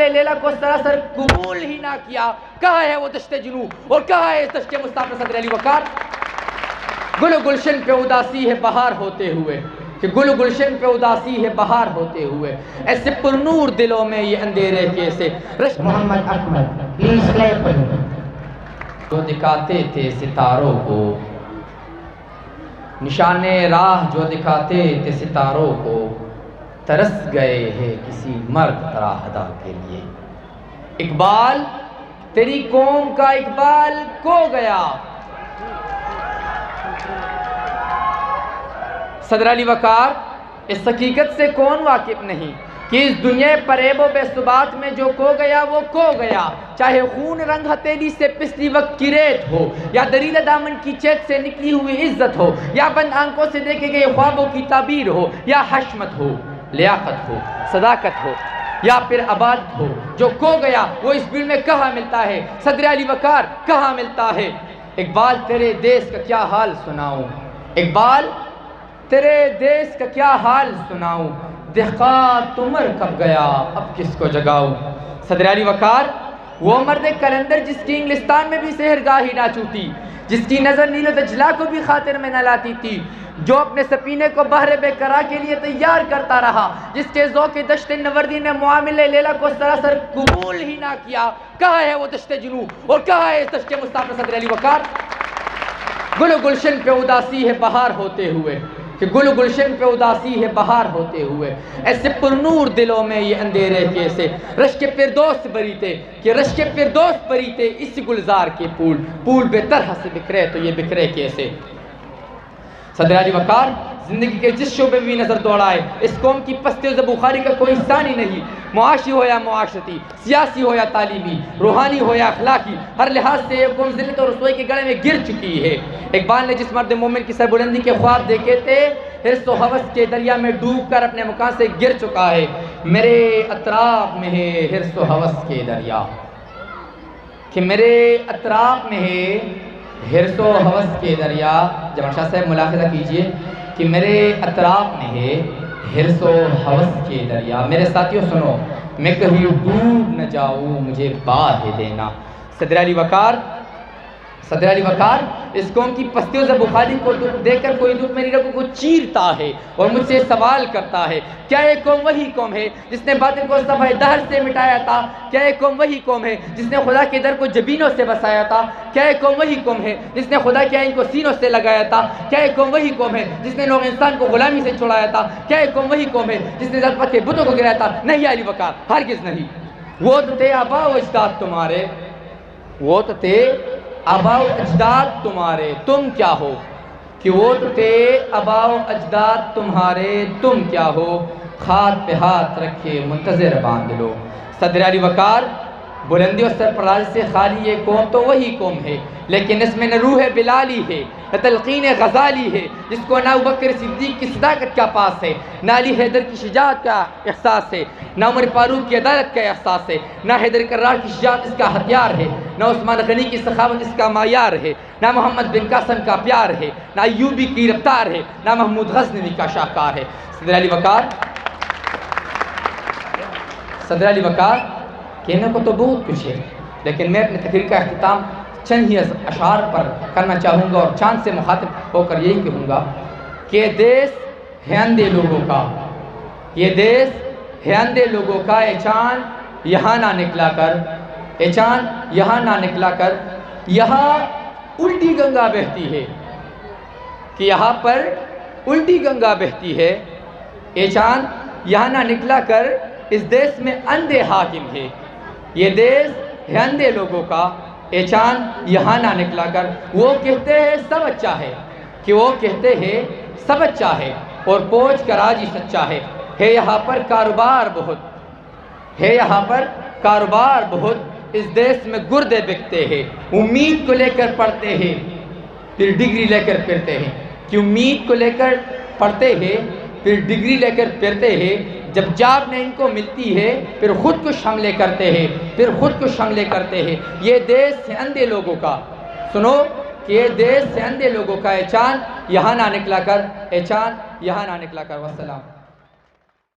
معاملے لیلا کو سراسر قبول ہی نہ کیا. کہاں ہے وہ دشت جنو اور کہاں ہے دشت مصطفیٰ صدر علی وقار؟ گل و گلشن پہ اداسی ہے بہار ہوتے ہوئے، کہ گل و گلشن پہ اداسی ہے بہار ہوتے ہوئے، ایسے پرنور دلوں میں یہ اندھیرے کیسے. محمد احمد پلیز کلیپ. جو دکھاتے تھے ستاروں کو، نشان راہ جو دکھاتے تھے ستاروں کو، ترس گئے ہیں کسی مرد تراہدا کے لیے. اقبال تیری قوم کا اقبال کھو گیا. صدر علی وقار اس حقیقت سے کون واقف نہیں کہ اس دنیا پریب و بے ثبات میں جو کھو گیا وہ کھو گیا. چاہے خون رنگ ہتھیلی سے پسلی وقت کی ریت ہو، یا دریل دامن کی چیت سے نکلی ہوئی عزت ہو، یا بند آنکھوں سے دیکھے گئے خوابوں کی تعبیر ہو، یا حشمت ہو، لیاقت ہو، صداقت ہو، یا پھر عبادت ہو. جو کھو گیا وہ اس دل میں کہاں ملتا ہے؟ صدر علی وقار کہاں ملتا ہے؟ اقبال تیرے دیس کا کیا حال سناؤں، اقبال تیرے دیس کا کیا حال سناؤں، دہقات عمر کب گیا اب کس کو جگاؤں. صدر علی وقار وہ مرد کلندر جس کی انگلستان میں بھی سحرگاہی نہ چھوٹی، جس کی نظر نیل و دجلہ کو بھی خاطر میں نہ لاتی تھی، جو اپنے سفینے کو بحر بے قرار کے لیے تیار کرتا رہا، جس کے ذوق دشت نوردی نے معاملے لیلا کو سراسر قبول ہی نہ کیا. کہاں ہے وہ دشت جنو اور کہاں ہے دشت مصطفیٰ صدر علی وقار؟ گل و گلشن پہ اداسی ہے بہار ہوتے ہوئے، کہ گل و گلشن پہ اداسی ہے بہار ہوتے ہوئے، ایسے پرنور دلوں میں یہ اندھیرے کیسے. رشک فردوس بریتے کہ رشک فردوس بریتے اس گلزار کے پھول، پھول بے طرح سے بکھرے تو یہ بکھرے کیسے. صدر علی وقار زندگی کے جس شعبے میں بھی نظر دوڑائے، اس قوم کی پستی و زبوخاری کا کوئی ثانی نہیں. معاشی ہو یا معاشرتی، سیاسی ہو یا تعلیمی، روحانی ہو یا اخلاقی، ہر لحاظ سے یہ قوم ذلت اور رسوائی کے گڑھے میں گر چکی ہے. اقبال نے جس مرد مومن کی سربلندی کے خواب دیکھے تھے، حرص و ہوس کے دریا میں ڈوب کر اپنے مکان سے گر چکا ہے. میرے اطراف میں ہے حرص و ہوس کے دریا، کہ میرے اطراف میں ہے حرص و ہوس کے دریا. جمال شاہ صاحب ملاحظہ کیجئے کہ میرے اطراف میں ہے حرص و ہوس کے دریا. میرے ساتھیوں سنو، میں کہیں ڈوب نہ جاؤں مجھے باہ دینا. صدر علی وقار اس قوم کی پستی و زبوخاری کو دیکھ کر کوئی دکھ میری رگوں کو چیرتا ہے اور مجھ سے سوال کرتا ہے، کیا یہ قوم وہی قوم ہے جس نے باطل کو صفحہ دہر سے مٹایا تھا؟ کیا یہ قوم وہی قوم ہے جس نے خدا کے در کو جبینوں سے بسایا تھا؟ کیا یہ قوم وہی قوم ہے جس نے خدا کے آئین کو سینوں سے لگایا تھا؟ کیا یہ قوم وہی قوم ہے جس نے نوع انسان کو غلامی سے چھڑایا تھا؟ کیا یہ قوم وہی قوم ہے جس نے ظلمت کے بتوں کو گرایا تھا؟ نہیں علی وقار، ہرگز نہیں. وہ تو تھے آبا و اجداد تمہارے، وہ تو تھے آبا و اجداد تمہارے، تم کیا ہو؟ کہ وہ تو تھے آبا و اجداد تمہارے، تم کیا ہو؟ ہاتھ پہ ہاتھ رکھے منتظر باندھ لو. صدر علی وقار بلندی اور سرفرازی سے خالی یہ قوم تو وہی قوم ہے، لیکن اس میں نہ روح بلالی ہے، نہ تلقین غزالی ہے، جس کو نہ ابوبکر صدیق کی صداقت کا پاس ہے، نہ علی حیدر کی شجاعت کا احساس ہے، نہ عمر فاروق کی عدالت کا احساس ہے، نہ حیدر کرار کی شجاعت اس کا ہتھیار ہے، نہ عثمان غنی کی سخاوت اس کا معیار ہے، نہ محمد بن قاسم کا پیار ہے، نہ ایوبی کی رفتار ہے، نہ محمود غزنوی کا شاہکار ہے. صدر علی وقار کہنے کو تو بہت کچھ ہے، لیکن میں اپنے تقریر کا اختتام چند ہی اشعار پر کرنا چاہوں گا اور چاند سے مخاطب ہو کر یہی کہوں گا کہ یہ دیس ہے اندھے لوگوں کا، یہ دیس ہے اندھے لوگوں کا. اے چاند یہاں نہ نکلا کر، اے چاند یہاں نہ نکلا کر، یہاں الٹی گنگا بہتی ہے، کہ یہاں پر الٹی گنگا بہتی ہے. اے چاند یہاں نہ نکلا کر، اس دیس میں اندھے حاکم ہے، یہ دیس ہے اندھے لوگوں کا. اے چاند یہاں نہ نکلا کر. وہ کہتے ہیں سب اچھا ہے، کہ وہ کہتے ہیں سب اچھا ہے اور پوچھ کر آج ہی سچا ہے. یہاں پر کاروبار بہت ہے، یہاں پر کاروبار بہت، اس دیس میں گردے بکتے ہیں. امید کو لے کر پڑھتے ہیں پھر ڈگری لے کر پھرتے ہیں، کہ امید کو لے کر پڑھتے ہیں پھر ڈگری لے کر پھرتے ہیں. جب جاب نے ان کو ملتی ہے پھر خود کش حملے کرتے ہیں، پھر خود کش حملے کرتے ہیں. یہ دیس ہے اندھے لوگوں کا. سنو کہ یہ دیس ہے اندھے لوگوں کا. اے چاند یہاں نہ نکلا کر، اے چاند یہاں نہ نکلا کر. والسلام.